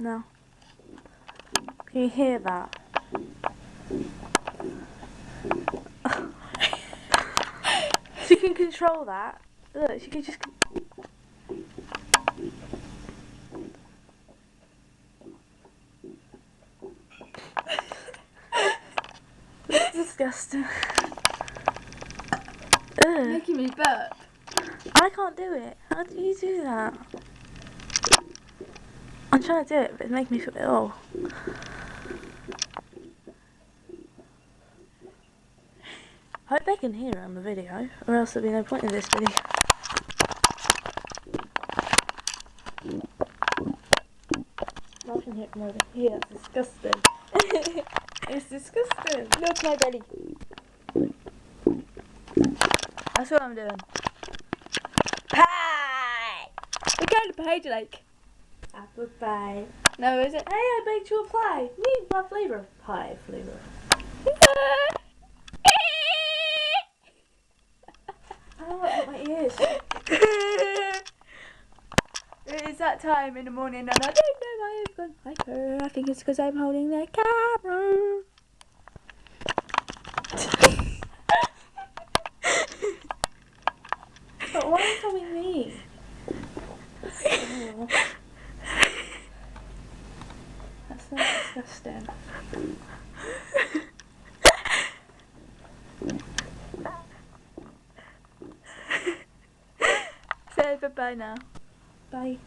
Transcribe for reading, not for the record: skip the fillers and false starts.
No. Can you hear that? She can control that. Look, she can just... That's disgusting. Ugh. Making me burp. I can't do it. How do you do that? I'm trying to do it, but it's making me feel ill. I hope they can hear it on the video, or else there'll be no point in this video. I can hear it from over here. That's disgusting. It's disgusting. Look, my belly. That's what I'm doing. Pie! What kind of pie do you like? Apple pie. No, is it? Hey, I baked you a pie. Need my flavour. Pie flavour. Oh, I've got my ears. It's that time in the morning and I don't know why I've gone hyper. I think it's because I'm holding the camera. But why are you telling me? Oh. That's so disgusting. Say bye-bye now. Bye.